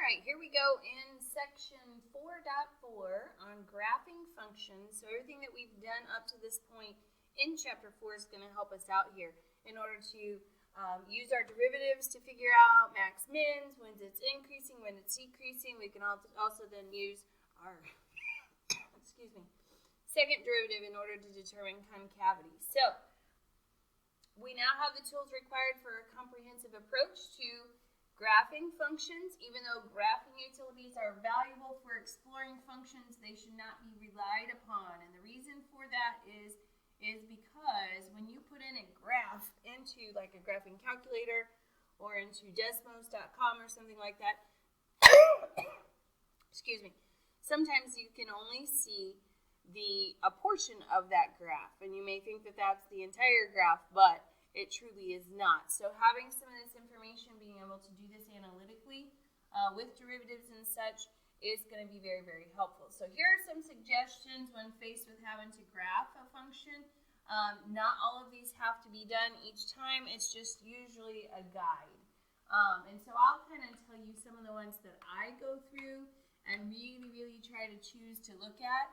right, here we go in section 4.4 on graphing functions. So everything that we've done up to this point in chapter 4 is going to help us out here in order to use our derivatives to figure out max mins, when it's increasing, when it's decreasing. We can also then use our second derivative in order to determine concavity. So we now have the tools required for a comprehensive approach to graphing functions. Even though graphing utilities are valuable for exploring functions, they should not be relied upon. And the reason for that is because when you put in a graph into like a graphing calculator or into Desmos.com or something like that, sometimes you can only see a portion of that graph, and you may think that that's the entire graph, but it truly is not. So having some of this information, being able to do this analytically with derivatives and such, is going to be very, very helpful. So here are some suggestions when faced with having to graph a function. Not all of these have to be done each time. It's just usually a guide. And so I'll kind of tell you some of the ones that I go through and really, really try to choose to look at.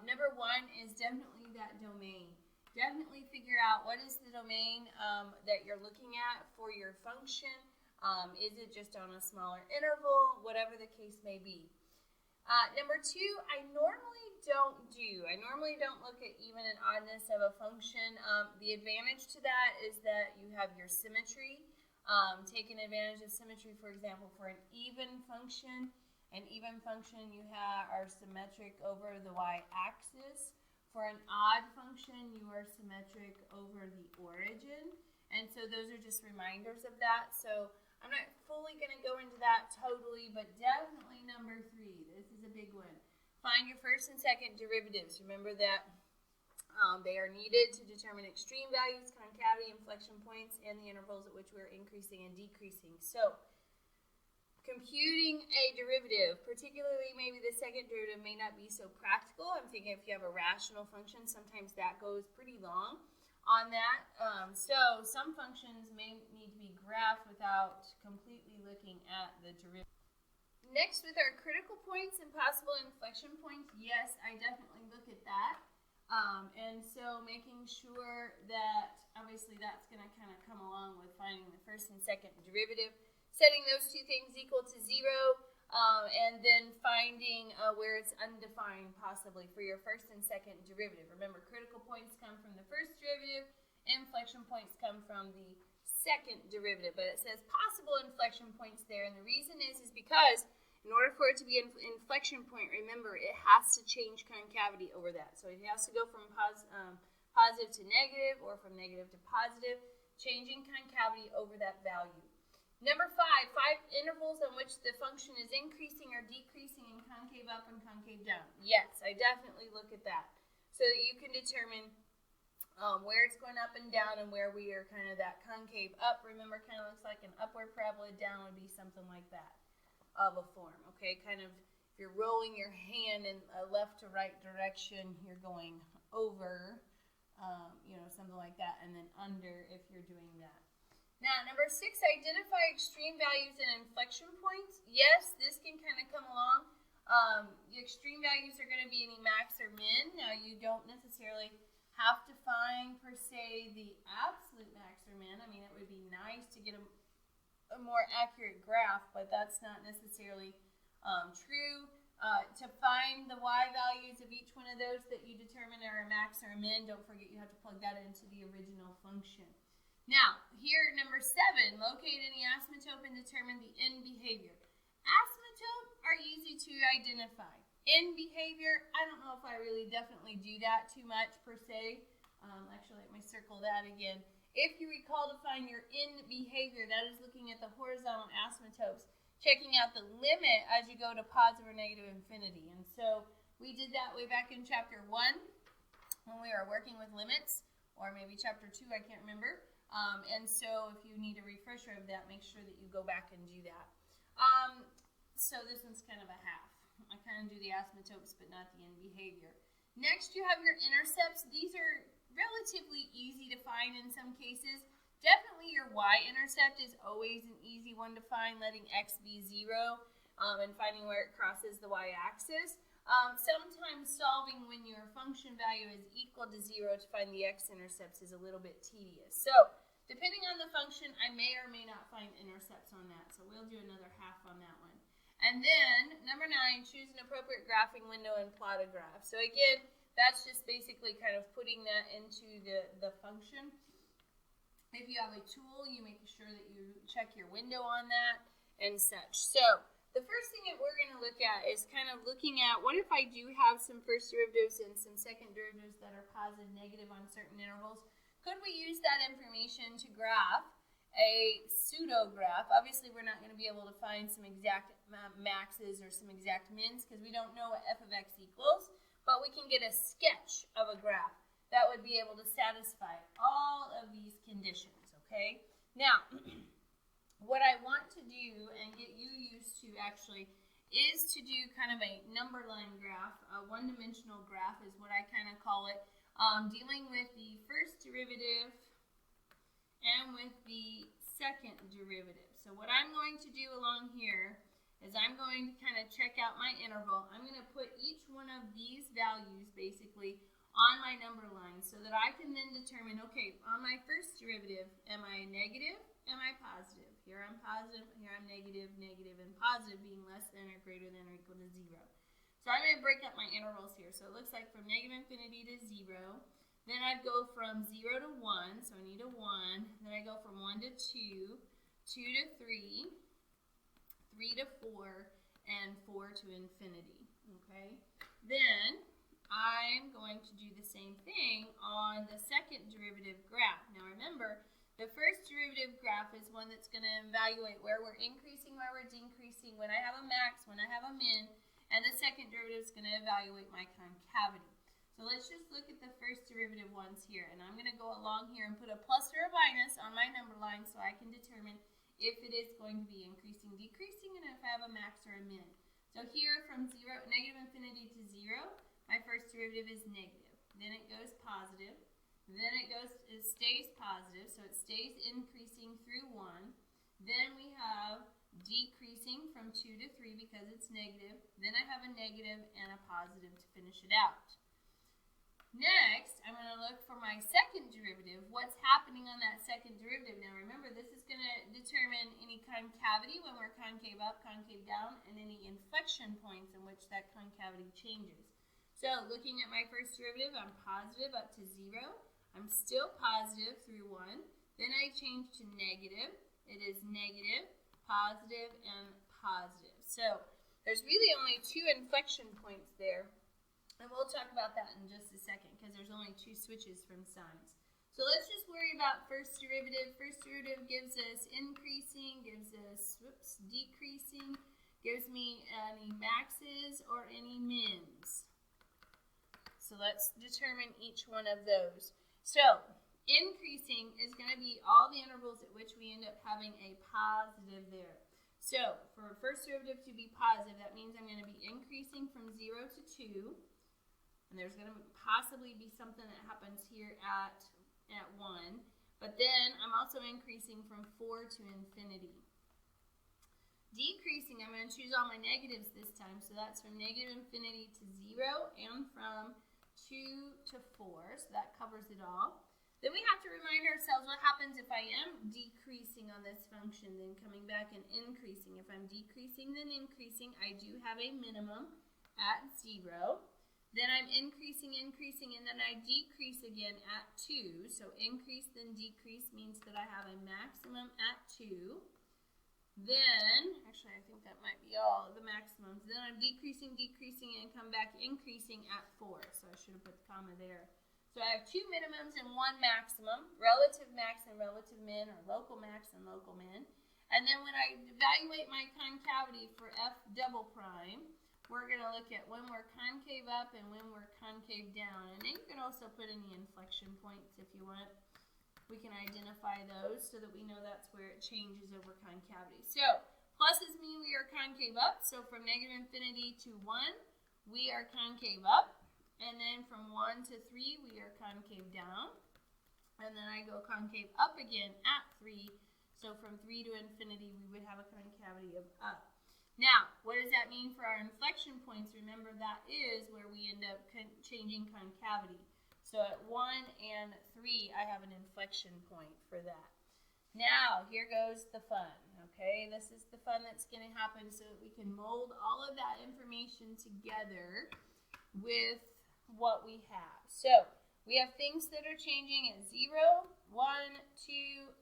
Number one is definitely that domain. Definitely figure out what is the domain that you're looking at for your function. Is it just on a smaller interval? Whatever the case may be. Number two, I normally don't look at even and oddness of a function. The advantage to that is that you have your symmetry. Taking advantage of symmetry, for example, for an even function. An even function you are symmetric over the y-axis. For an odd function, you are symmetric over the origin. And so those are just reminders of that. So I'm not fully going to go into that totally, but definitely number 3. This is a big one. Find your first and second derivatives. Remember that they are needed to determine extreme values, concavity, inflection points, and the intervals at which we're increasing and decreasing. So computing a derivative, particularly maybe the second derivative, may not be so practical. I'm thinking if you have a rational function, sometimes that goes pretty long on that. So some functions may need to be graphed without completely looking at the derivative. Next, with our critical points and possible inflection points, yes, I definitely look at that. And so making sure that, obviously, that's going to kind of come along with finding the first and second derivative. Setting those two things equal to 0, and then finding where it's undefined possibly for your first and second derivative. Remember, critical points come from the first derivative, inflection points come from the second derivative, but it says possible inflection points there, and the reason is because in order for it to be an inflection point, remember, it has to change concavity over that. So it has to go from positive to negative or from negative to positive, changing concavity over that value. Number 5 intervals on which the function is increasing or decreasing in concave up and concave down. Yes, I definitely look at that so that you can determine where it's going up and down and where we are kind of that concave up. Remember, kind of looks like an upward parabola. Down would be something like that of a form. Okay, kind of if you're rolling your hand in a left to right direction, you're going over, something like that, and then under if you're doing that. Now, number 6, identify extreme values and inflection points. Yes, this can kind of come along. The extreme values are going to be any max or min. Now, you don't necessarily have to find, per se, the absolute max or min. I mean, it would be nice to get a more accurate graph, but that's not necessarily true. To find the y values of each one of those that you determine are a max or a min, don't forget you have to plug that into the original function. Now, here, number 7, locate any asymptote and determine the end behavior. Asymptotes are easy to identify. End behavior, I don't know if I really definitely do that too much per se. Actually, let me circle that again. If you recall to find your end behavior, that is looking at the horizontal asymptotes, checking out the limit as you go to positive or negative infinity. And so we did that way back in chapter 1 when we were working with limits, or maybe chapter 2, I can't remember. And so if you need a refresher of that, make sure that you go back and do that. So this one's kind of a half. I kind of do the asymptotes, but not the end behavior. Next, you have your intercepts. These are relatively easy to find in some cases. Definitely your y-intercept is always an easy one to find, letting x be 0. and finding where it crosses the y-axis. Sometimes solving when your function value is equal to 0 to find the x-intercepts is a little bit tedious. So, depending on the function, I may or may not find intercepts on that. So, we'll do another half on that one. And then, number 9, choose an appropriate graphing window and plot a graph. So, again, that's just basically kind of putting that into the function. If you have a tool, you make sure that you check your window on that and such. So, the first thing that we're going to look at is kind of looking at what if I do have some first derivatives and some second derivatives that are positive, negative on certain intervals. Could we use that information to graph a pseudo-graph? Obviously, we're not going to be able to find some exact maxes or some exact mins because we don't know what f of x equals, but we can get a sketch of a graph that would be able to satisfy all of these conditions, okay? Now, what I want to do and get you used to actually is to do kind of a number line graph. A one-dimensional graph is what I kind of call it, dealing with the first derivative and with the second derivative. So what I'm going to do along here is I'm going to kind of check out my interval. I'm going to put each one of these values basically on my number line so that I can then determine, okay, on my first derivative, am I negative? Am I positive? Here I'm positive, here I'm negative, negative, and positive being less than or greater than or equal to 0. So I'm going to break up my intervals here. So it looks like from negative infinity to 0. Then I go from 0 to 1, so I need a 1. Then I go from 1 to 2, 2 to 3, 3 to 4, and 4 to infinity. Okay? Then I'm going to do the same thing on the second derivative graph. Now remember, the first derivative graph is one that's going to evaluate where we're increasing, where we're decreasing, when I have a max, when I have a min, and the second derivative is going to evaluate my concavity. So let's just look at the first derivative ones here, and I'm going to go along here and put a plus or a minus on my number line so I can determine if it is going to be increasing, decreasing, and if I have a max or a min. So here from negative infinity to 0, my first derivative is negative. Then it goes positive. Then it stays positive, so it stays increasing through 1. Then we have decreasing from 2 to 3 because it's negative. Then I have a negative and a positive to finish it out. Next, I'm going to look for my second derivative. What's happening on that second derivative? Now remember, this is going to determine any concavity when we're concave up, concave down, and any inflection points in which that concavity changes. So looking at my first derivative, I'm positive up to 0. I'm still positive through 1. Then I change to negative. It is negative, positive, and positive. So there's really only 2 inflection points there. And we'll talk about that in just a second because there's only 2 switches from signs. So let's just worry about first derivative. First derivative gives us increasing, gives us decreasing, gives me any maxes or any mins. So let's determine each one of those. So increasing is going to be all the intervals at which we end up having a positive there. So for first derivative to be positive, that means I'm going to be increasing from 0 to 2. And there's going to possibly be something that happens here at 1. But then I'm also increasing from 4 to infinity. Decreasing, I'm going to choose all my negatives this time. So that's from negative infinity to 0 and from 2 to 4. So that covers it all. Then we have to remind ourselves what happens if I am decreasing on this function, then coming back and increasing. If I'm decreasing, then increasing, I do have a minimum at 0. Then I'm increasing, and then I decrease again at 2. So increase, then decrease means that I have a maximum at 2. Then, actually I think that might be all of the maximums. Then I'm decreasing, and come back increasing at 4. So I should have put the comma there. So I have 2 minimums and 1 maximum, relative max and relative min, or local max and local min. And then when I evaluate my concavity for f double prime, we're going to look at when we're concave up and when we're concave down. And then you can also put in the inflection points if you want. We can identify those so that we know that's where it changes over concavity. So pluses mean we are concave up. So from negative infinity to 1, we are concave up. And then from 1 to 3, we are concave down. And then I go concave up again at 3. So from 3 to infinity, we would have a concavity of up. Now, what does that mean for our inflection points? Remember, that is where we end up changing concavity. So at 1 and 3, I have an inflection point for that. Now, here goes the fun, okay? This is the fun that's going to happen so that we can mold all of that information together with what we have. So, we have things that are changing at 0, 1, 2,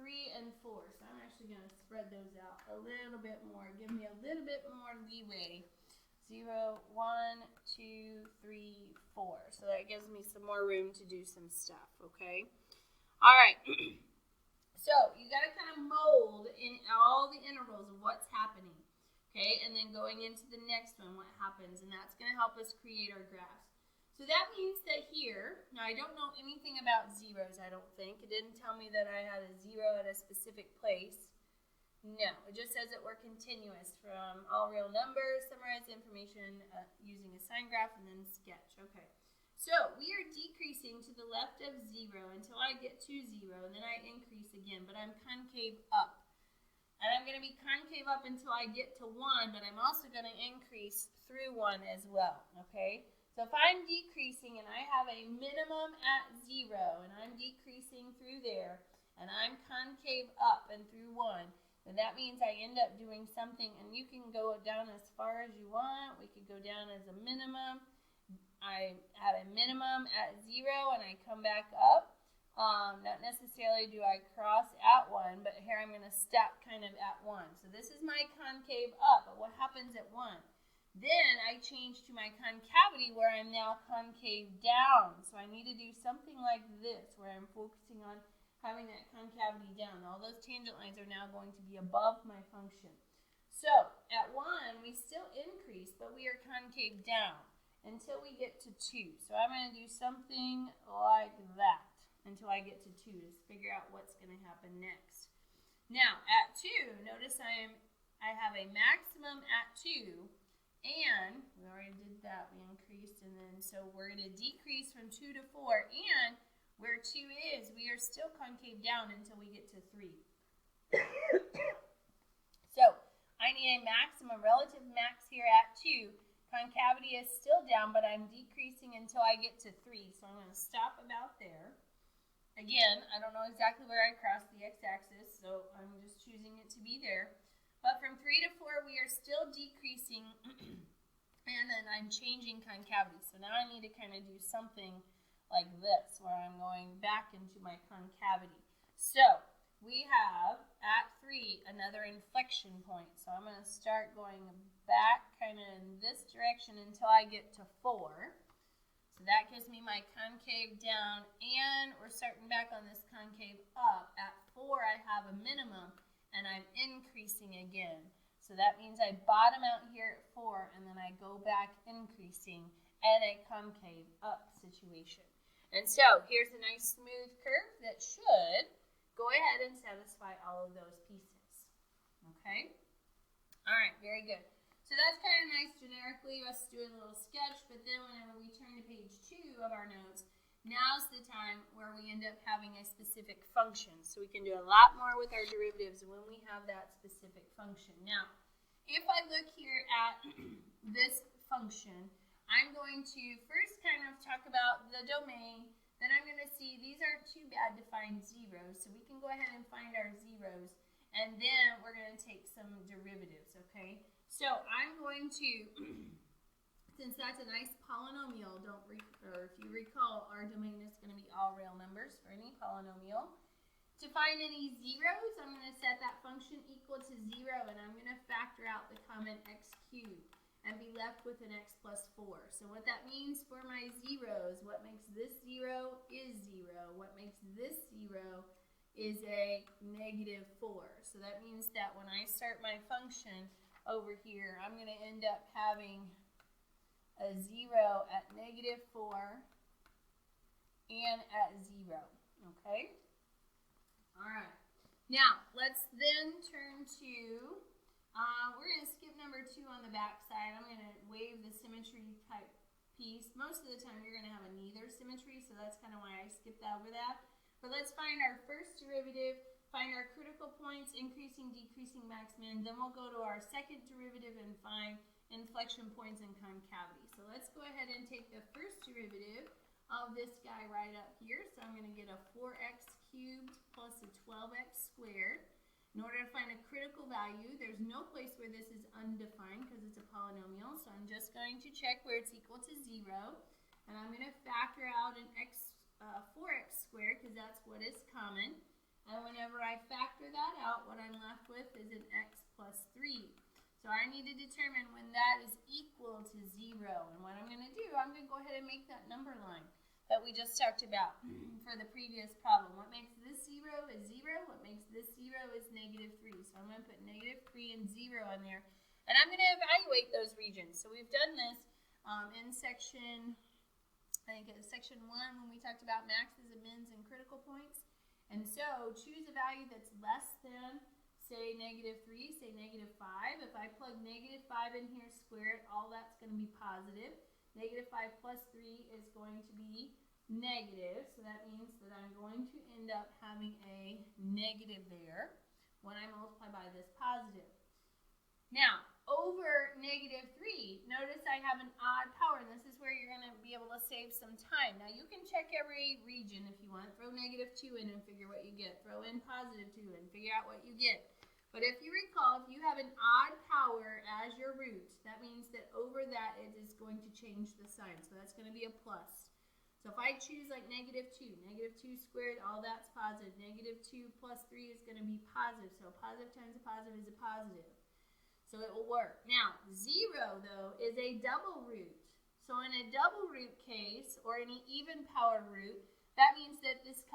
3, and 4. So I'm actually going to spread those out a little bit more. Give me a little bit more leeway. 0, 1, 2, 3, 4. So that gives me some more room to do some stuff, okay? All right. So you got to kind of mold in all the intervals of what's happening, okay? And then going into the next one, what happens, and that's going to help us create our graphs. So that means that here, now I don't know anything about zeros, I don't think. It didn't tell me that I had a 0 at a specific place. No, it just says that we're continuous from all real numbers, summarize information using a sign graph, and then sketch. Okay. So we are decreasing to the left of 0 until I get to 0, and then I increase again, but I'm concave up. And I'm going to be concave up until I get to 1, but I'm also going to increase through 1 as well, okay? So if I'm decreasing and I have a minimum at 0, and I'm decreasing through there, and I'm concave up and through 1, then that means I end up doing something, and you can go down as far as you want. We could go down as a minimum. I have a minimum at 0 and I come back up. Not necessarily do I cross at 1, but here I'm going to stop kind of at 1. So this is my concave up, but what happens at 1? Then I change to my concavity where I'm now concave down. So I need to do something like this where I'm focusing on having that concavity down. All those tangent lines are now going to be above my function. So at 1, we still increase, but we are concave down until we get to 2. So I'm going to do something like that until I get to 2 to figure out what's going to happen next. Now, at 2, notice I have a maximum at 2, and we already did that. We increased, and then so we're going to decrease from 2 to 4, and where 2 is, we are still concave down until we get to 3. So I need a maximum, relative max here at 2. Concavity is still down, but I'm decreasing until I get to 3. So I'm going to stop about there. Again, I don't know exactly where I crossed the x-axis, so I'm just choosing it to be there. But from 3 to 4, we are still decreasing, and then I'm changing concavity. So now I need to kind of do something like this, where I'm going back into my concavity. So we have, at 3, another inflection point. So I'm going to start going back kind of in this direction until I get to 4. So that gives me my concave down, and we're starting back on this concave up. At 4, I have a minimum, and I'm increasing again. So that means I bottom out here at 4, and then I go back increasing at a concave up situation. And so here's a nice smooth curve that should go ahead and satisfy all of those pieces. Okay? All right, very good. So that's kind of nice generically, us doing a little sketch, but then whenever we turn to page 2 of our notes, now's the time where we end up having a specific function. So we can do a lot more with our derivatives when we have that specific function. Now, if I look here at this function, I'm going to first kind of talk about the domain. Then I'm going to see these aren't too bad to find zeros, so we can go ahead and find our zeros, and then we're going to take some derivatives, okay? So I'm going to, since that's a nice polynomial, or if you recall, our domain is going to be all real numbers for any polynomial. To find any zeros, I'm going to set that function equal to 0, and I'm going to factor out the common x cubed and be left with an x plus 4. So what that means for my zeros, what makes this 0 is 0. What makes this 0 is a negative 4. So that means that when I start my function over here, I'm going to end up having a 0 at negative 4 and at 0. Okay? All right. Now, let's then turn to, we're going to skip number 2 on the back side. I'm going to waive the symmetry type piece. Most of the time, you're going to have a neither symmetry, so that's kind of why I skipped over that. But let's find our first derivative. find our critical points, increasing, decreasing, max, min. Then we'll go to our second derivative and find inflection points and concavity. So let's go ahead and take the first derivative of this guy right up here. So I'm going to get a 4x cubed plus a 12x squared. In order to find a critical value, there's no place where this is undefined because it's a polynomial. So I'm just going to check where it's equal to 0. And I'm going to factor out an 4x squared because that's what is common. And whenever I factor that out, what I'm left with is an x plus 3. So I need to determine when that is equal to 0. And what I'm going to do, I'm going to go ahead and make that number line that we just talked about for the previous problem. What makes this 0 is 0. What makes this 0 is negative 3. So I'm going to put negative 3 and 0 on there. And I'm going to evaluate those regions. So we've done this in section, I think it was section 1 when we talked about maxes and mins and critical points. And so choose a value that's less than, say, negative 3, say negative 5. If I plug negative 5 in here, square it, all that's going to be positive. Negative 5 plus 3 is going to be negative. So that means that I'm going to end up having a negative there when I multiply by this positive. Now, over negative 3, notice I have an odd power, and this is where you're going to be able to save some time. Now, you can check every region if you want. Throw negative 2 in and figure what you get. Throw in positive 2 and figure out what you get. But if you recall, if you have an odd power as your root, that means that over that it is going to change the sign. So that's going to be a plus. So if I choose like negative 2 squared, all that's positive. Negative 2 plus 3 is going to be positive. So positive times a positive is a positive. So it will work. Now, 0, though, is a double root. So in a double root case, or any even power root, that means that this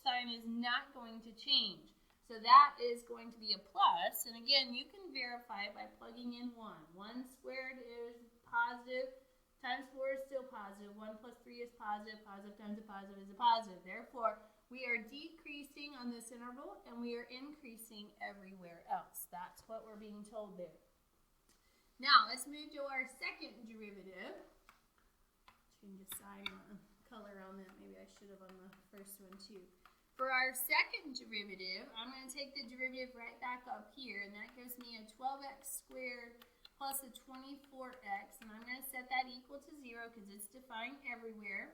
sign is not going to change. So that is going to be a plus. And again, you can verify it by plugging in 1. 1 squared is positive, times 4 is still positive. 1 plus 3 is positive. Positive times a positive is a positive. Therefore, we are decreasing on this interval, and we are increasing everywhere else. That's what we're being told there. Now, let's move to our second derivative. Change the sign color on that. Maybe I should have on the first one, too. For our second derivative, I'm going to take the derivative right back up here, and that gives me a 12x squared plus a 24x, and I'm going to set that equal to 0 because it's defined everywhere.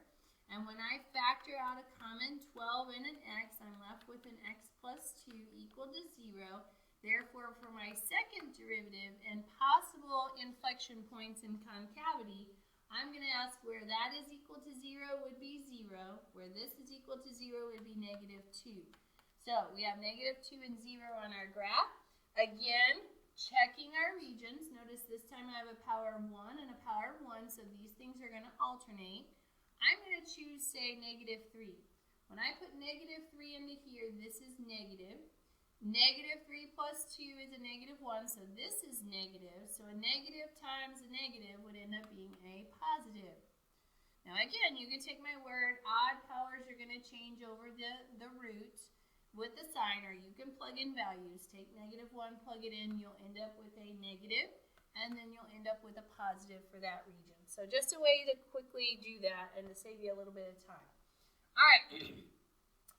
And when I factor out a common 12 and an x, I'm left with an x plus 2 equal to 0. Therefore, for my second derivative and possible inflection points in concavity, I'm going to ask where that is equal to 0 would be 0. Where this is equal to 0 would be negative 2. So we have negative 2 and 0 on our graph. Again, checking our regions. Notice this time I have a power of 1 and a power of 1, so these things are going to alternate. I'm going to choose, say, negative 3. When I put negative 3 into here, this is negative. Negative 3 plus 2 is a negative 1, so this is negative. So a negative times a negative would end up being a positive. Now again, you can take my word, odd powers are going to change over the root with the sign, or you can plug in values. Take negative 1, plug it in, you'll end up with a negative, and then you'll end up with a positive for that region. So just a way to quickly do that and to save you a little bit of time. All right,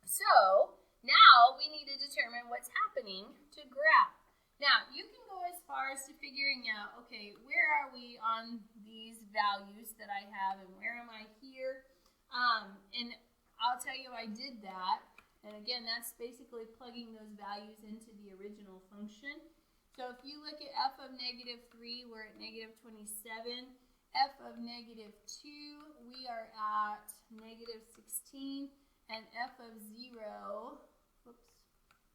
so now we need to determine what's happening to graph. Now, you can go as far as to figuring out, okay, where are we on these values that I have, and where am I here? And I'll tell you I did that. And again, that's basically plugging those values into the original function. So if you look at f of negative 3, we're at negative 27. F of negative 2, we are at negative 16. And f of 0,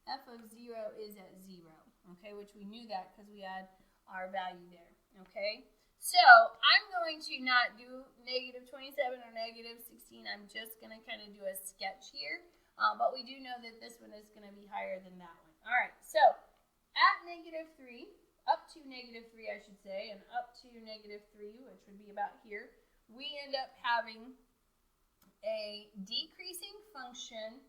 f of 0 is at 0, okay, which we knew that because we had our value there, okay? So I'm going to not do negative 27 or negative 16. I'm just going to kind of do a sketch here, but we do know that this one is going to be higher than that one. All right, so at negative 3, up to negative 3, I should say, and up to negative 3, which would be about here, we end up having a decreasing function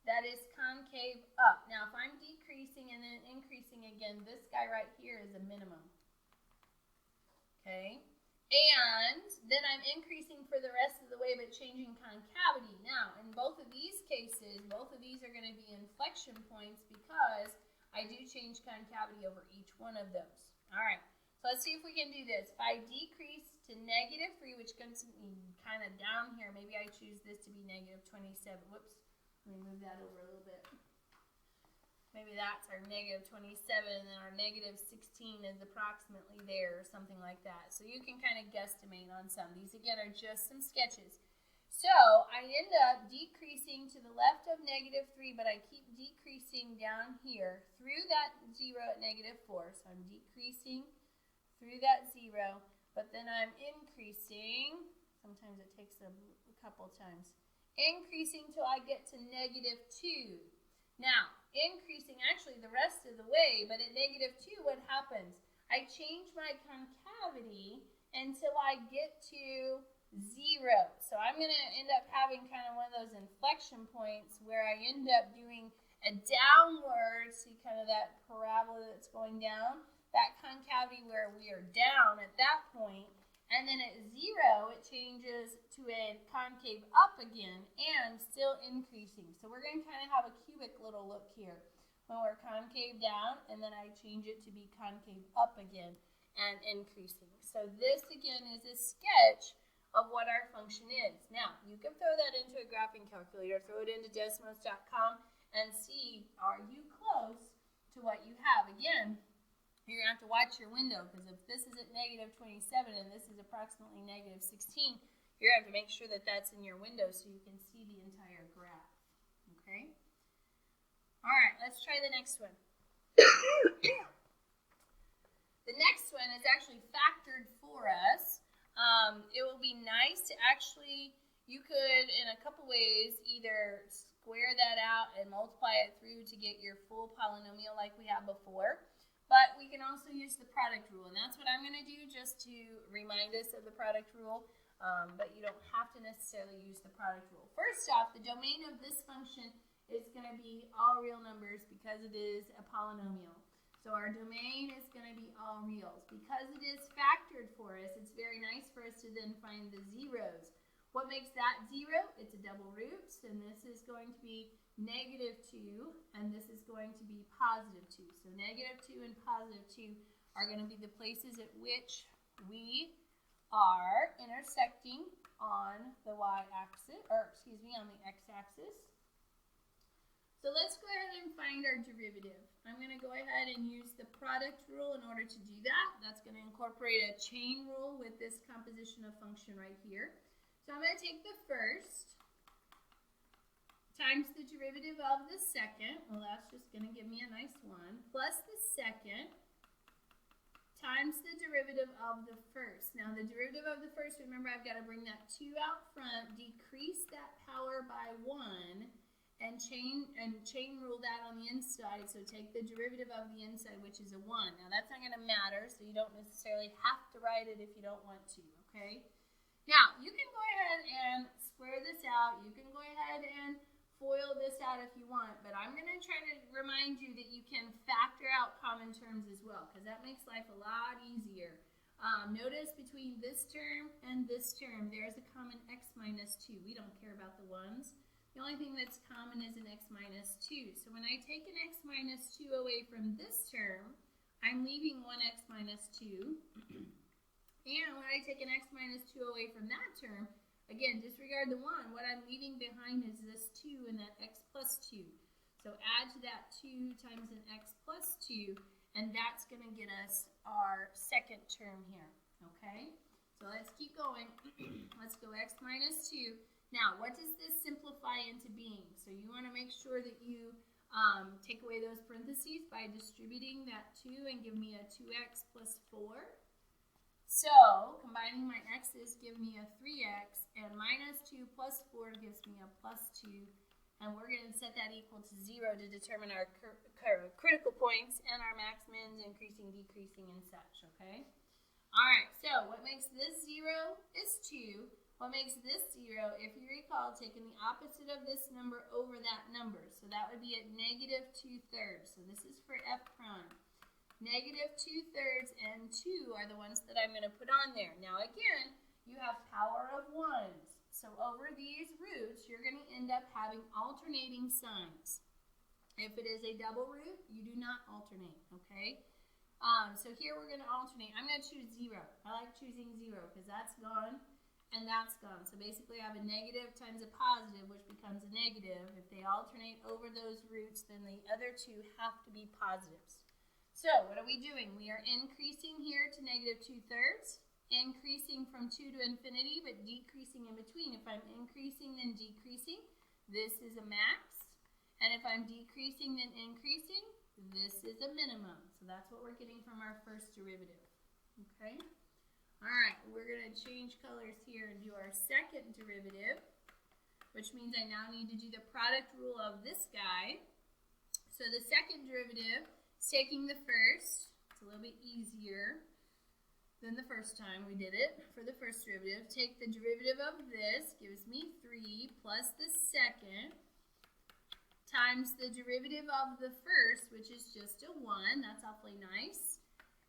that is concave up. Now, if I'm decreasing and then increasing again, this guy right here is a minimum. Okay? And then I'm increasing for the rest of the way, but changing concavity. Now, in both of these cases, both of these are going to be inflection points because I do change concavity over each one of those. All right, so let's see if we can do this. If I decrease to -3, which comes kind of down here, maybe I choose this to be -27. Whoops, let me move that over a little bit. Maybe that's our -27, and then our -16 is approximately there, or something like that. So you can kind of guesstimate on some. These, again, are just some sketches. So I end up decreasing to the left of -3, but I keep decreasing down here through that 0 at -4. So I'm decreasing through that 0, but then I'm increasing. Sometimes it takes a couple times. Increasing till I get to -2. Now, increasing actually the rest of the way, but at -2, what happens? I change my concavity until I get to 0. So I'm going to end up having kind of one of those inflection points where I end up doing a downward, see kind of that parabola that's going down, that concavity where we are down at that point. And then at 0, it changes to a concave up again and still increasing. So we're going to kind of have a cubic little look here when we're concave down, and then I change it to be concave up again and increasing. So this, again, is a sketch of what our function is. Now, you can throw that into a graphing calculator, throw it into Desmos.com, and see, are you close to what you have? Again, you're going to have to watch your window, because if this is at -27 and this is approximately -16, you're going to have to make sure that that's in your window so you can see the entire graph. Okay? All right, let's try the next one. The next one is actually factored for us. It will be nice to actually, you could, in a couple ways, either square that out and multiply it through to get your full polynomial like we had before. But we can also use the product rule, and that's what I'm going to do just to remind us of the product rule, but you don't have to necessarily use the product rule. First off, the domain of this function is going to be all real numbers because it is a polynomial. So our domain is going to be all reals. Because it is factored for us, it's very nice for us to then find the zeros. What makes that 0? It's a double root, and this is going to be -2, and this is going to be +2. So -2 and +2 are going to be the places at which we are intersecting on the y-axis, or excuse me, on the x-axis. So let's go ahead and find our derivative. I'm going to go ahead and use the product rule in order to do that. That's going to incorporate a chain rule with this composition of function right here. So I'm going to take the first times the derivative of the second, well, that's just going to give me a nice 1, plus the second times the derivative of the first. Now, the derivative of the first, remember, I've got to bring that 2 out front, decrease that power by 1, and chain rule that on the inside. So take the derivative of the inside, which is a 1. Now, that's not going to matter, so you don't necessarily have to write it if you don't want to, okay? Now, you can go ahead and square this out. You can go ahead and FOIL this out if you want, but I'm going to try to remind you that you can factor out common terms as well, because that makes life a lot easier. Notice between this term and this term, there's a common x minus 2. We don't care about the ones. The only thing that's common is an x minus 2. So when I take an x minus 2 away from this term, I'm leaving one x minus 2. And when I take an x minus 2 away from that term, again, disregard the 1. What I'm leaving behind is this 2 and that x plus 2. So add to that 2 times an x plus 2, and that's going to get us our second term here, okay? So let's keep going. Let's go x minus 2. Now, what does this simplify into being? So you want to make sure that you take away those parentheses by distributing that 2 and give me a 2x plus 4. So, combining my x's give me a 3x, and minus 2 plus 4 gives me a plus 2, and we're going to set that equal to 0 to determine our critical points and our max, mins, increasing, decreasing, and such, okay? All right, so what makes this 0 is 2. What makes this 0, if you recall, taking the opposite of this number over that number. So that would be at -2/3. So this is for f prime. Negative 2/3 and 2 are the ones that I'm going to put on there. Now again, you have power of 1s. So over these roots, you're going to end up having alternating signs. If it is a double root, you do not alternate, okay? So here we're going to alternate. I'm going to choose 0. I like choosing 0 because that's gone and that's gone. So basically I have a negative times a positive, which becomes a negative. If they alternate over those roots, then the other two have to be positives. So what are we doing? We are increasing here to negative 2/3, increasing from 2 to infinity, but decreasing in between. If I'm increasing, then decreasing, this is a max. And if I'm decreasing, then increasing, this is a minimum. So that's what we're getting from our first derivative. Okay? All right, we're going to change colors here and do our second derivative, which means I now need to do the product rule of this guy. So the second derivative is taking the first. It's a little bit easier than the first time we did it. For the first derivative, take the derivative of this, gives me 3, plus the second, times the derivative of the first, which is just a 1. That's awfully nice.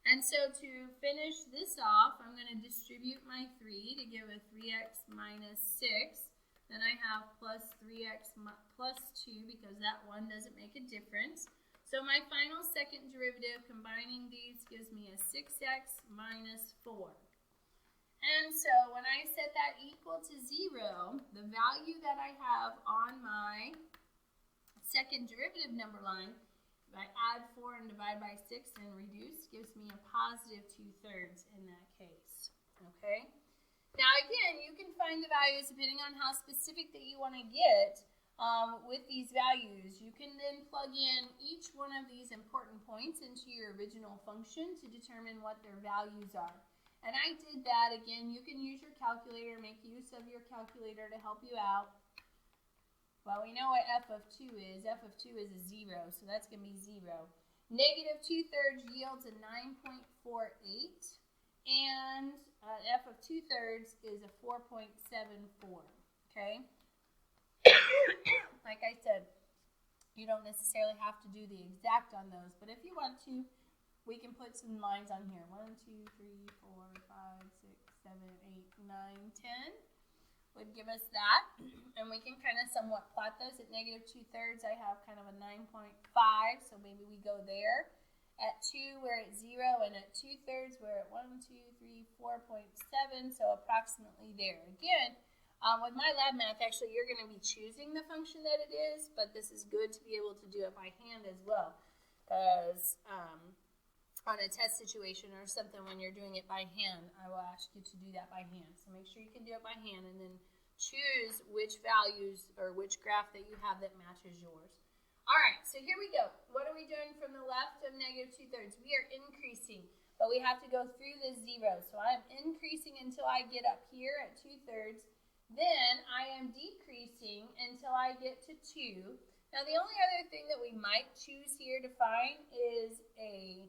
And so to finish this off, I'm going to distribute my 3 to give a 3x minus 6. Then I have plus 3x plus 2 because that 1 doesn't make a difference. So my final second derivative, combining these, gives me a 6x minus 4. And so when I set that equal to 0, the value that I have on my second derivative number line, if I add 4 and divide by 6 and reduce, gives me a positive 2/3 in that case. Okay? Now again, you can find the values depending on how specific that you want to get. With these values, you can then plug in each one of these important points into your original function to determine what their values are. And I did that. Again, you can use your calculator, make use of your calculator to help you out. Well, we know what f of 2 is. F of 2 is a 0, so that's going to be 0. Negative 2/3 yields a 9.48, and f of 2/3 is a 4.74, okay? Like I said, you don't necessarily have to do the exact on those, but if you want to, we can put some lines on here. 1, 2, 3, 4, 5, 6, 7, 8, 9, 10 would give us that. And we can kind of somewhat plot those. At negative 2/3, I have kind of a 9.5, so maybe we go there. At 2, we're at 0, and at 2/3, we're at 1, 2, 3, 4.7, so approximately there. Again, with my lab math, actually, you're going to be choosing the function that it is, but this is good to be able to do it by hand as well, because on a test situation or something, when you're doing it by hand, I will ask you to do that by hand. So make sure you can do it by hand, and then choose which values or which graph that you have that matches yours. All right, so here we go. What are we doing from the left of negative 2/3? We are increasing, but we have to go through the 0. So I am increasing until I get up here at 2/3. Then I am decreasing until I get to 2. Now the only other thing that we might choose here to find is a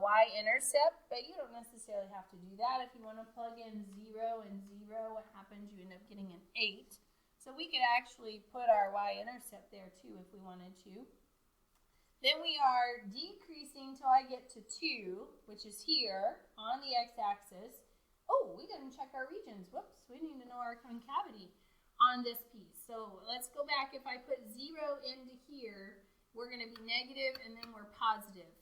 y-intercept, but you don't necessarily have to do that. If you want to plug in 0 and 0, what happens? You end up getting an 8. So we could actually put our y-intercept there too if we wanted to. Then we are decreasing till I get to 2, which is here on the x-axis. Oh, we didn't check our regions. Whoops, we need to know our concavity on this piece. So let's go back. If I put 0 into here, we're going to be negative and then we're positive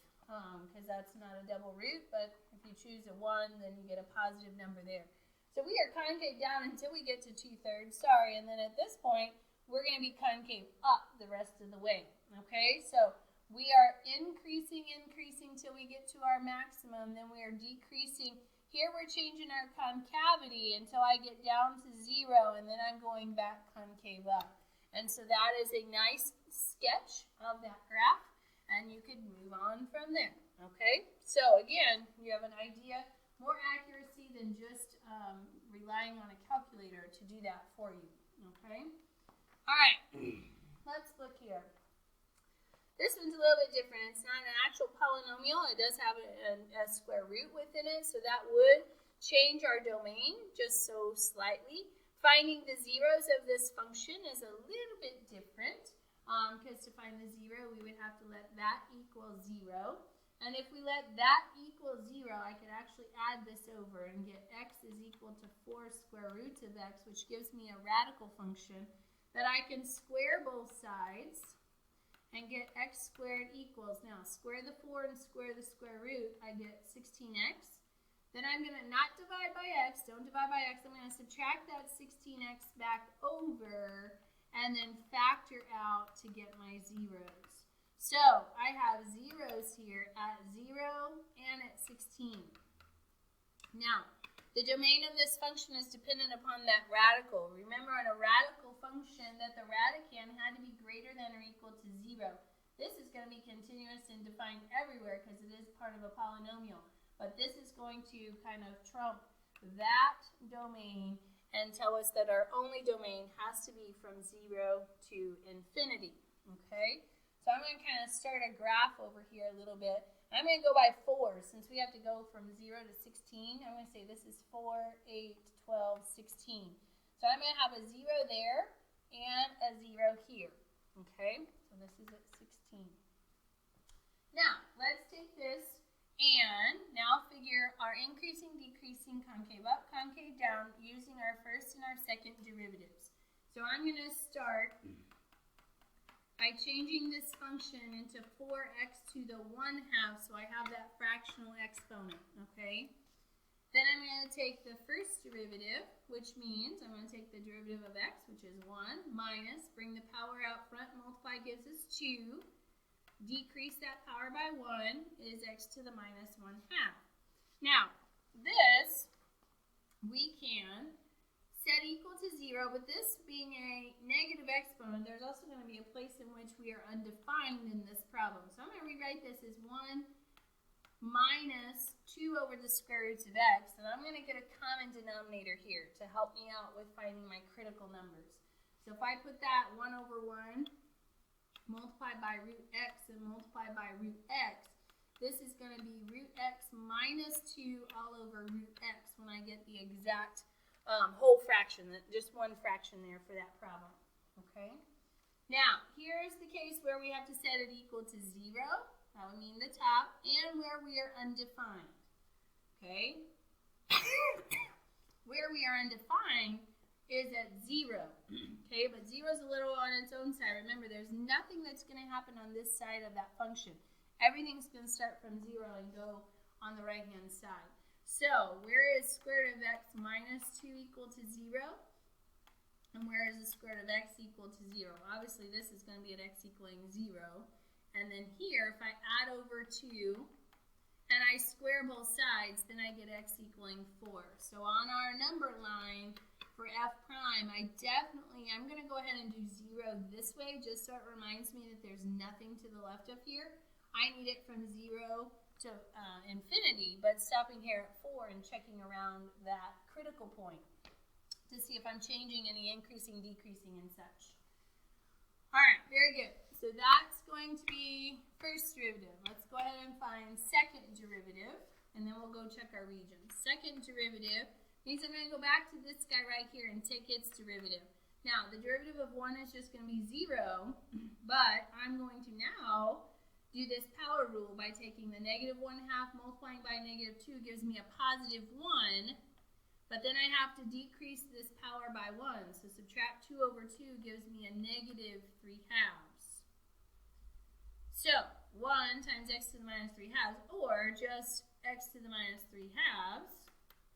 because that's not a double root, but if you choose a 1, then you get a positive number there. So we are concave down until we get to 2/3, sorry, and then at this point, we're going to be concave up the rest of the way, okay? So we are increasing till we get to our maximum, then we are decreasing. Here we're changing our concavity until I get down to 0, and then I'm going back concave up. And so that is a nice sketch of that graph, and you could move on from there, okay? So again, you have an idea, more accuracy than just relying on a calculator to do that for you, okay? All right, let's look here. This one's a little bit different. It's not an actual polynomial. It does have a square root within it, so that would change our domain just so slightly. Finding the zeros of this function is a little bit different because to find the 0, we would have to let that equal 0. And if we let that equal 0, I could actually add this over and get x is equal to 4 square roots of x, which gives me a radical function that I can square both sides and get x squared equals, now square the 4 and square the square root, I get 16x. Then I'm going to not divide by x, don't divide by x, I'm going to subtract that 16x back over and then factor out to get my zeros. So I have zeros here at 0 and at 16. Now, the domain of this function is dependent upon that radical. Remember, in a radical function, that the radicand had to be greater than or equal to 0. This is going to be continuous and defined everywhere because it is part of a polynomial. But this is going to kind of trump that domain and tell us that our only domain has to be from 0 to infinity. Okay? So I'm going to kind of start a graph over here a little bit. I'm going to go by 4. Since we have to go from 0 to 16, I'm going to say this is 4, 8, 12, 16. So I'm going to have a 0 there and a 0 here. Okay? So this is at 16. Now, let's take this and now figure our increasing, decreasing, concave up, concave down using our first and our second derivatives. So I'm going to start by changing this function into 4x to the 1/2, so I have that fractional exponent, okay? Then I'm going to take the first derivative, which means I'm going to take the derivative of x, which is 1, minus, bring the power out front, multiply gives us 2, decrease that power by 1 is x to the minus 1/2. Now, this we can set equal to 0, but this being a negative exponent, there's also going to be a place in which we are undefined in this problem. So I'm going to rewrite this as 1 minus 2 over the square roots of x, and I'm going to get a common denominator here to help me out with finding my critical numbers. So if I put that 1 over 1 multiplied by root x and multiplied by root x, this is going to be root x minus 2 all over root x when I get the exact whole fraction, just one fraction there for that problem, okay? Now, here's the case where we have to set it equal to 0, that would mean the top, and where we are undefined, okay? Where we are undefined is at 0, okay? But 0 is a little on its own side. Remember, there's nothing that's going to happen on this side of that function. Everything's going to start from 0 and go on the right-hand side. So, where is square root of x minus 2 equal to 0? And where is the square root of x equal to 0? Obviously, this is going to be at x equaling 0. And then here, if I add over 2 and I square both sides, then I get x equaling 4. So, on our number line for f prime, I'm going to go ahead and do 0 this way just so it reminds me that there's nothing to the left of here. I need it from 0 to infinity, but stopping here at 4 and checking around that critical point to see if I'm changing any increasing, decreasing, and such. All right, very good. So that's going to be first derivative. Let's go ahead and find second derivative, and then we'll go check our regions. Second derivative means I'm going to go back to this guy right here and take its derivative. Now, the derivative of 1 is just going to be 0, but I'm going to now do this power rule by taking the negative 1/2 multiplying by negative 2 gives me a positive 1, but then I have to decrease this power by 1. So subtract 2 over 2 gives me a negative 3/2. So 1 times x to the minus 3/2, or just x to the minus 3/2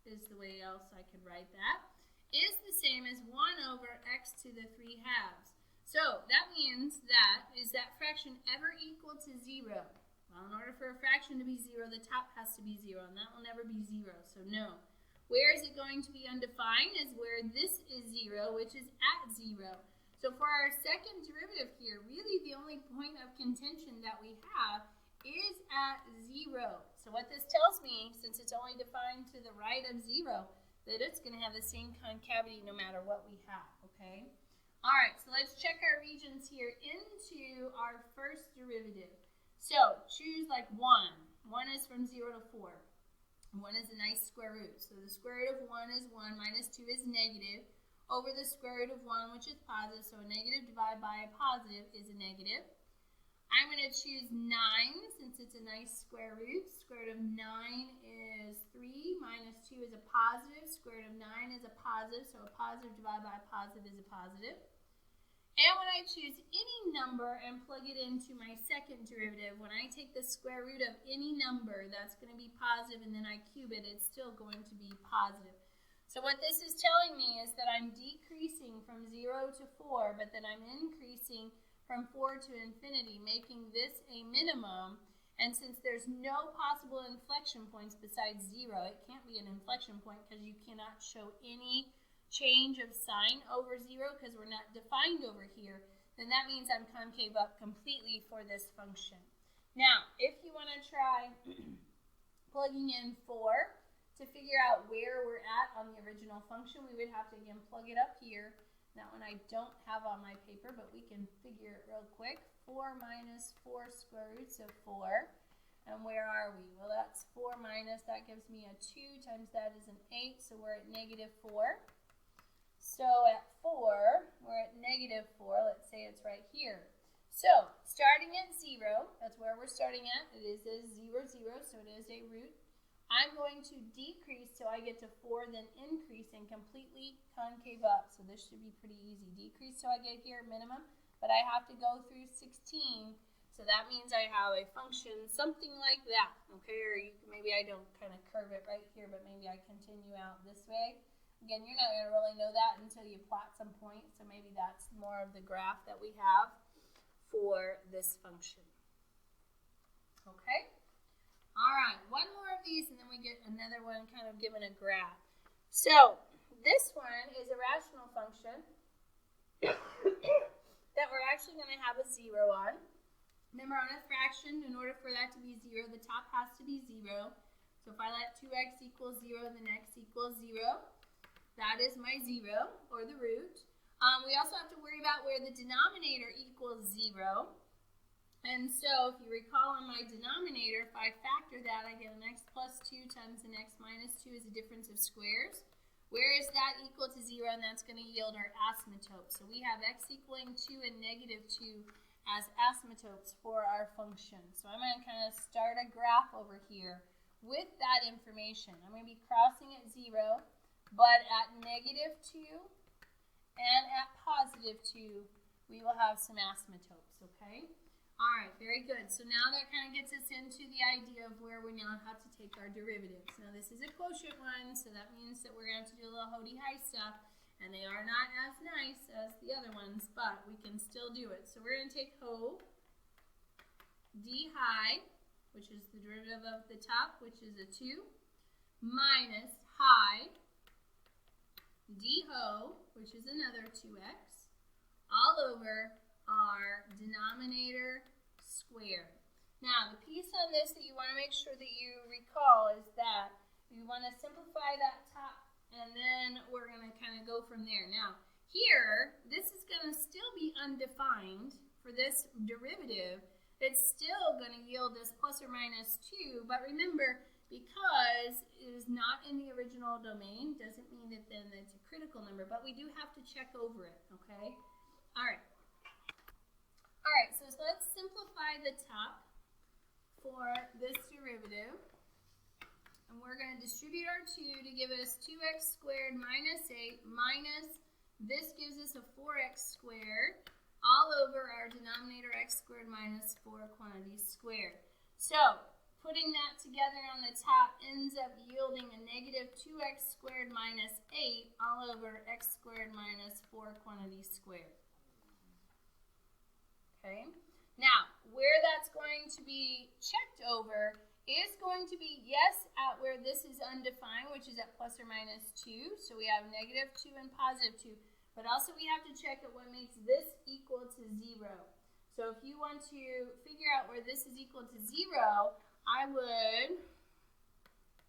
is the way else I could write that, is the same as 1 over x to the 3/2. So that means that, is that fraction ever equal to 0? Well, in order for a fraction to be 0, the top has to be 0, and that will never be 0, so no. Where is it going to be undefined is where this is 0, which is at 0. So for our second derivative here, really the only point of contention that we have is at 0. So what this tells me, since it's only defined to the right of 0, that it's going to have the same concavity no matter what we have, okay? All right, so let's check our regions here into our first derivative. So choose like 1. 1 is from 0 to 4. 1 is a nice square root. So the square root of 1 is 1 minus 2 is negative over the square root of 1, which is positive. So a negative divided by a positive is a negative. I'm going to choose 9 since it's a nice square root. Square root of 9 is 3, minus 2 is a positive. Square root of 9 is a positive, so a positive divided by a positive is a positive. And when I choose any number and plug it into my second derivative, when I take the square root of any number, that's going to be positive, and then I cube it, it's still going to be positive. So what this is telling me is that I'm decreasing from 0 to 4, but then I'm increasing from 4 to infinity, making this a minimum. And since there's no possible inflection points besides 0, it can't be an inflection point because you cannot show any change of sign over 0 because we're not defined over here, then that means I'm concave up completely for this function. Now, if you want to try plugging in 4 to figure out where we're at on the original function, we would have to again plug it up here. That one I don't have on my paper, but we can figure it real quick. 4 minus 4 square roots of 4. And where are we? Well, that's 4 minus, that gives me a 2 times that is an 8, so we're at negative 4. So at 4, we're at negative 4. Let's say it's right here. So starting at 0, that's where we're starting at. It is a 0, 0, so it is a root. I'm going to decrease till I get to 4, then increase and completely concave up. So this should be pretty easy. Decrease till I get here minimum, but I have to go through 16. So that means I have a function something like that, okay? Or maybe I don't kind of curve it right here, but maybe I continue out this way. Again, you're not going to really know that until you plot some points, so maybe that's more of the graph that we have for this function. Okay? All right, one more of these, and then we get another one kind of given a graph. So this one is a rational function that we're actually going to have a 0 on. Remember, on a fraction, in order for that to be 0, the top has to be 0. So if I let 2x equal 0, then x equals 0. That is my 0, or the root. We also have to worry about where the denominator equals 0. And so if you recall on my denominator, if I factor that, I get an x plus 2 times an x minus 2 is a difference of squares. Where is that equal to 0? And that's going to yield our asymptote. So we have x equaling 2 and negative 2 as asymptotes for our function. So I'm going to kind of start a graph over here with that information. I'm going to be crossing at 0, but at negative 2 and at positive 2, we will have some asymptotes, okay? All right, very good. So now that kind of gets us into the idea of where we now have to take our derivatives. Now this is a quotient one, so that means that we're going to have to do a little hody-high stuff, and they are not as nice as the other ones, but we can still do it. So we're going to take ho, d high, which is the derivative of the top, which is a 2, minus high, d ho, which is another 2x, all over our denominator squared. Now, the piece on this that you want to make sure that you recall is that you want to simplify that top, and then we're going to kind of go from there. Now, here, this is going to still be undefined for this derivative. It's still going to yield this plus or minus 2, but remember, because it is not in the original domain, doesn't mean that then it's a critical number, but we do have to check over it, okay? All right. All right, so let's simplify the top for this derivative. And we're going to distribute our 2 to give us 2x squared minus 8 minus, this gives us a 4x squared, all over our denominator x squared minus 4 quantities squared. So, putting that together on the top ends up yielding a negative 2x squared minus 8 all over x squared minus 4 quantities squared. Okay. Now, where that's going to be checked over is going to be, yes, at where this is undefined, which is at plus or minus 2. So we have negative 2 and positive 2. But also we have to check at what makes this equal to 0. So if you want to figure out where this is equal to 0, I would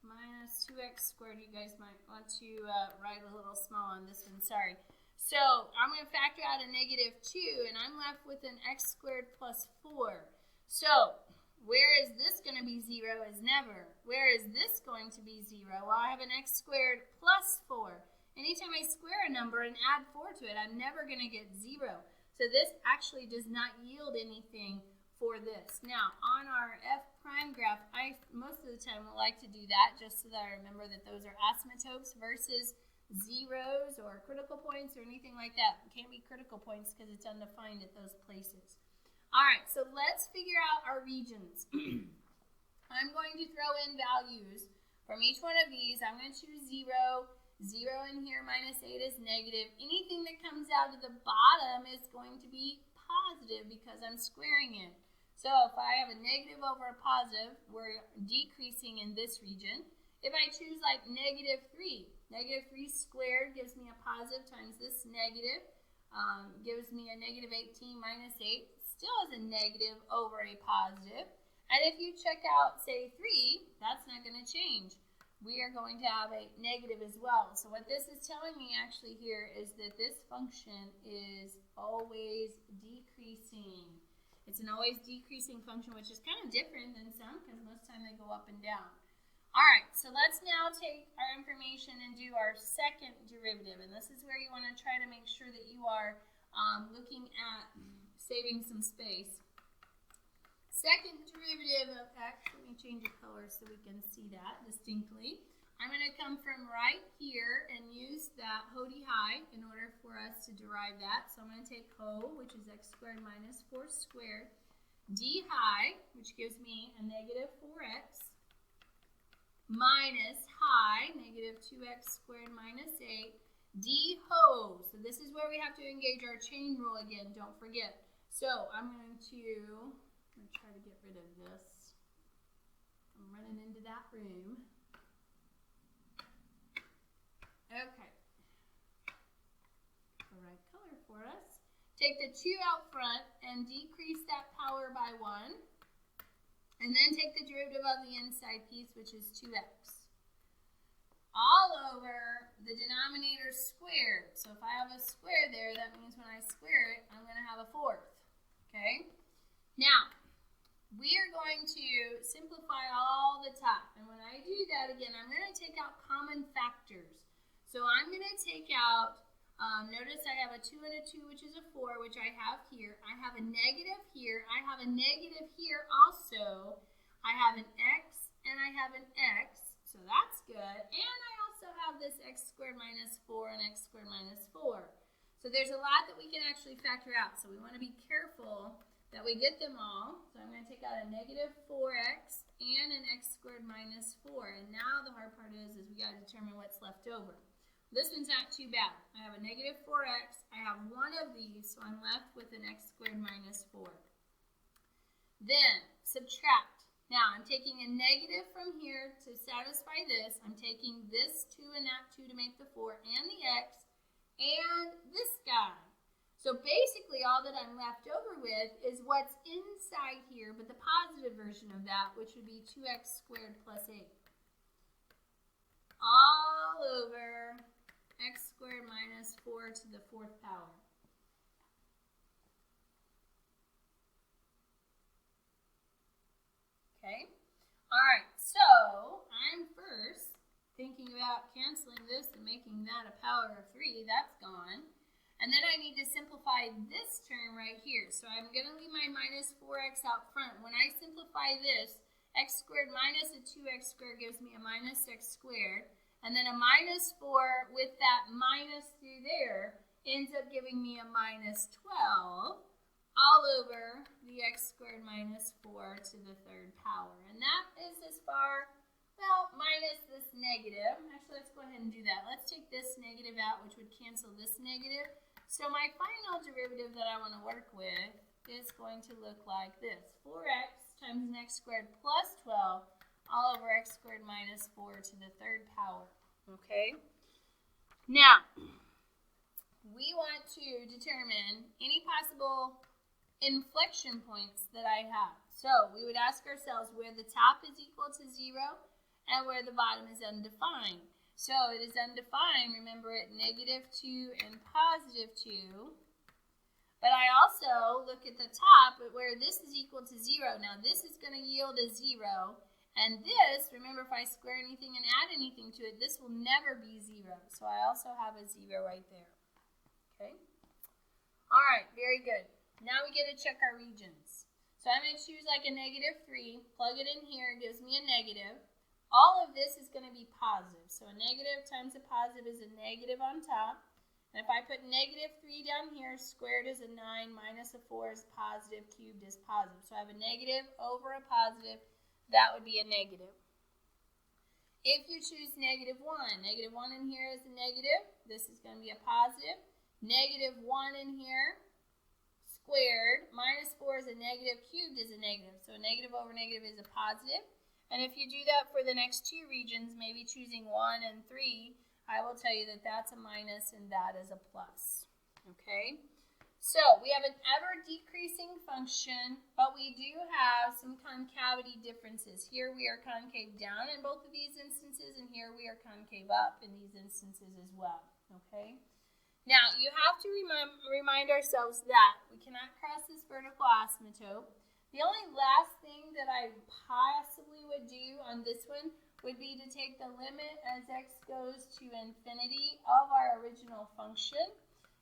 minus 2x squared. You guys might want to write a little small on this one. Sorry. So I'm going to factor out a negative 2, and I'm left with an x squared plus 4. So where is this going to be 0 is never. Where is this going to be 0? Well, I have an x squared plus 4. Anytime I square a number and add 4 to it, I'm never going to get 0. So this actually does not yield anything for this. Now, on our F prime graph, I most of the time will like to do that just so that I remember that those are asymptotes versus zeros or critical points or anything like that. It can't be critical points because it's undefined at those places. All right, so let's figure out our regions. I'm going to throw in values from each one of these. I'm going to choose 0. 0 in here minus 8 is negative. Anything that comes out of the bottom is going to be positive because I'm squaring it. So if I have a negative over a positive, we're decreasing in this region. If I choose like negative 3 squared gives me a positive times this negative, gives me a negative 18 minus 8, still is a negative over a positive. And if you check out, say, 3, that's not going to change. We are going to have a negative as well. So what this is telling me actually here is that this function is always decreasing. It's an always decreasing function, which is kind of different than some because most of the time they go up and down. All right, so let's now take our information and do our second derivative. And this is where you want to try to make sure that you are looking at saving some space. Second derivative of x, let me change the color so we can see that distinctly. I'm going to come from right here and use that HODI high in order for us to derive that. So I'm going to take HO, which is x squared minus 4 squared, D high, which gives me a negative 4x, minus high, negative 2x squared minus 8, D ho. So this is where we have to engage our chain rule again, don't forget. So I'm going to try to get rid of this. I'm running into that room. Okay. The right color for us. Take the 2 out front and decrease that power by 1. And then take the derivative of the inside piece, which is 2x. All over the denominator squared. So if I have a square there, that means when I square it, I'm going to have a 4th. Okay? Now, we are going to simplify all the top. And when I do that, again, I'm going to take out common factors. So I'm going to take out, notice I have a 2 and a 2, which is a 4, which I have here. I have a negative here. I have a negative here also. I have an x and I have an x. So that's good. And I also have this x squared minus 4 and x squared minus 4. So there's a lot that we can actually factor out. So we want to be careful that we get them all. So I'm going to take out a negative 4x and an x squared minus 4. And now the hard part is we got to determine what's left over. This one's not too bad. I have a negative 4x. I have one of these, so I'm left with an x squared minus 4. Then subtract. Now I'm taking a negative from here to satisfy this. I'm taking this 2 and that 2 to make the 4 and the x and this guy. So basically all that I'm left over with is what's inside here, but the positive version of that, which would be 2x squared plus 8. All over x squared minus 4 to the 4th power. Okay? All right, so I'm first thinking about canceling this and making that a power of 3. That's gone. And then I need to simplify this term right here. So I'm going to leave my minus 4x out front. When I simplify this, x squared minus a 2x squared gives me a minus x squared. And then a minus 4 with that minus through there ends up giving me a minus 12 all over the x squared minus 4 to the 3rd power. And that is as far, well, minus this negative. Actually, let's go ahead and do that. Let's take this negative out, which would cancel this negative. So my final derivative that I want to work with is going to look like this. 4x times an x squared plus 12 all over x squared minus 4 to the 3rd power. Okay? Now, we want to determine any possible inflection points that I have. So we would ask ourselves where the top is equal to 0 and where the bottom is undefined. So it is undefined, remember, at negative 2 and positive 2. But I also look at the top at where this is equal to 0. Now this is going to yield a 0. And this, remember, if I square anything and add anything to it, this will never be 0. So I also have a 0 right there. Okay? All right, very good. Now we get to check our regions. So I'm going to choose like a -3, plug it in here, it gives me a negative. All of this is going to be positive. So a negative times a positive is a negative on top. And if I put -3 down here, squared is a 9, minus a 4 is positive, cubed is positive. So I have a negative over a positive. That would be a negative. If you choose -1, -1 in here is a negative. This is going to be a positive. -1 in here, squared, minus 4 is a negative, cubed is a negative. So a negative over negative is a positive. And if you do that for the next two regions, maybe choosing 1 and 3, I will tell you that that's a minus and that is a plus. Okay? So we have an ever-decreasing function, but we do have some concavity differences. Here we are concave down in both of these instances, and here we are concave up in these instances as well. Okay? Now, you have to remind ourselves that we cannot cross this vertical asymptote. The only last thing that I possibly would do on this one would be to take the limit as x goes to infinity of our original function,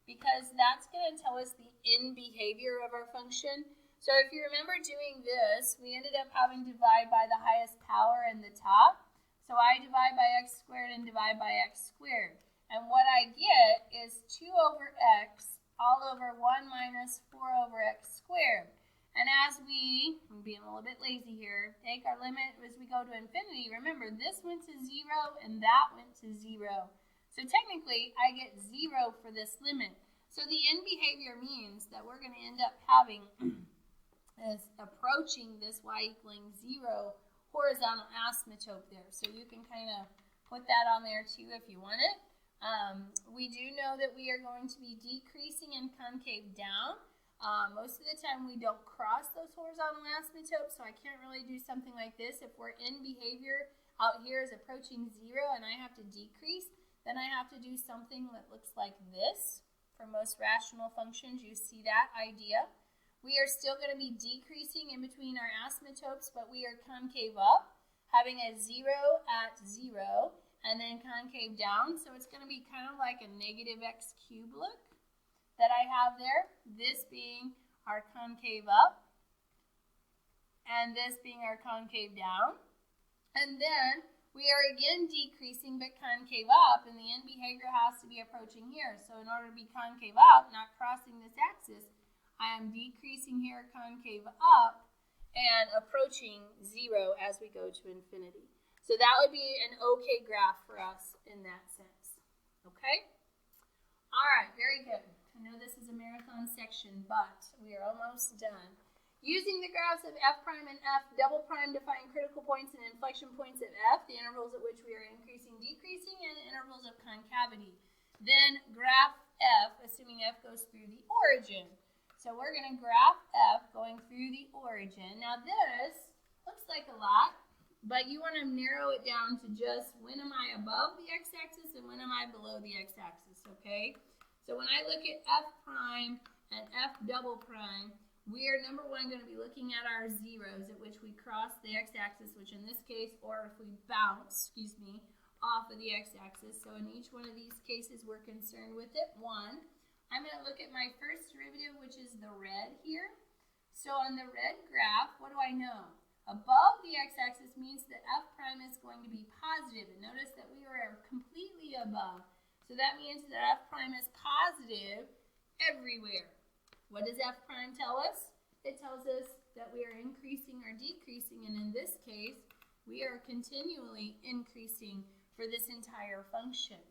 because that's going to tell us the end behavior of our function. So if you remember doing this, we ended up having to divide by the highest power in the top. So I divide by x squared and divide by x squared. And what I get is 2 over x all over 1 minus 4 over x squared. And as I'm being a little bit lazy here, take our limit as we go to infinity. Remember, this went to 0 and that went to 0. So technically, I get 0 for this limit. So the end behavior means that we're going to end up having is approaching this y equaling 0 horizontal asymptote there. So you can kind of put that on there too if you want it. We do know that we are going to be decreasing in concave down. Most of the time we don't cross those horizontal asymptotes, so I can't really do something like this. If we're in behavior out here is approaching 0 and I have to decrease, then I have to do something that looks like this. For most rational functions, you see that idea. We are still going to be decreasing in between our asymptotes, but we are concave up, having a 0 at 0, and then concave down. So it's going to be kind of like a negative x cubed look that I have there. This being our concave up, and this being our concave down. And then we are again decreasing but concave up, and the end behavior has to be approaching here. So in order to be concave up, not crossing this axis, I am decreasing here, concave up, and approaching 0 as we go to infinity. So that would be an okay graph for us in that sense. Okay? All right, very good. I know this is a marathon section, but we are almost done. Using the graphs of f prime and f double prime to find critical points and inflection points of f, the intervals at which we are increasing, decreasing, and the intervals of concavity. Then graph f, assuming f goes through the origin. So we're going to graph f going through the origin. Now this looks like a lot, but you want to narrow it down to just when am I above the x-axis and when am I below the x-axis, okay? So when I look at f prime and f double prime, we are, number one, going to be looking at our zeros at which we cross the x-axis, which in this case, or if we bounce, off of the x-axis. So in each one of these cases, we're concerned with it. 1, I'm going to look at my first derivative, which is the red here. So on the red graph, what do I know? Above the x-axis means that f prime is going to be positive. And notice that we are completely above. So that means that f prime is positive everywhere. What does f prime tell us? It tells us that we are increasing or decreasing, and in this case, we are continually increasing for this entire function.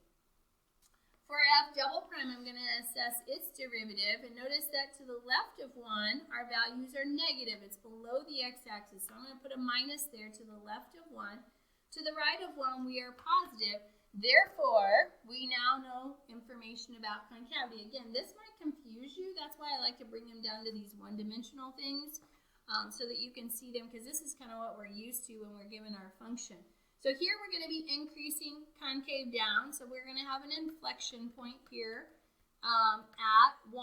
For f double prime, I'm going to assess its derivative, and notice that to the left of 1, our values are negative. It's below the x-axis, so I'm going to put a minus there to the left of 1. To the right of 1, we are positive. Therefore, we now know information about concavity. Again, this might confuse you. That's why I like to bring them down to these one-dimensional things so that you can see them, because this is kind of what we're used to when we're given our function. So here we're going to be increasing concave down. So we're going to have an inflection point here at 1.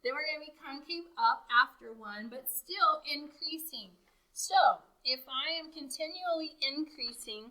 Then we're going to be concave up after 1, but still increasing. So if I am continually increasing,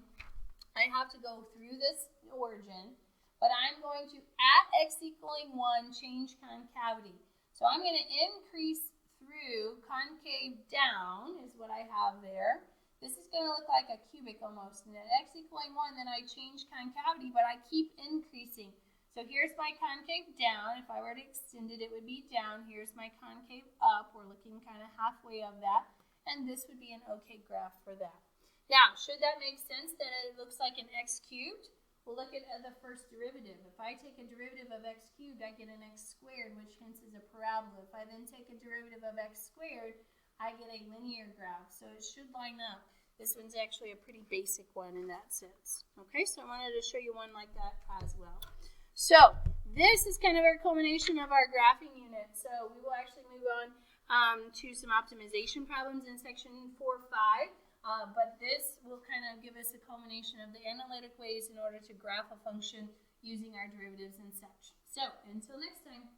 I have to go through this origin, but I'm going to, at x equaling 1, change concavity. So I'm going to increase through, concave down is what I have there. This is going to look like a cubic almost. And at x equaling 1, then I change concavity, but I keep increasing. So here's my concave down. If I were to extend it, it would be down. Here's my concave up. We're looking kind of halfway of that. And this would be an okay graph for that. Now, should that make sense that it looks like an x cubed? We'll look at the first derivative. If I take a derivative of x cubed, I get an x squared, which hence is a parabola. If I then take a derivative of x squared, I get a linear graph. So it should line up. This one's actually a pretty basic one in that sense. Okay, so I wanted to show you one like that as well. So this is kind of our culmination of our graphing unit. So we will actually move on to some optimization problems in section 4-5. But this will kind of give us a culmination of the analytic ways in order to graph a function using our derivatives and such. So until next time.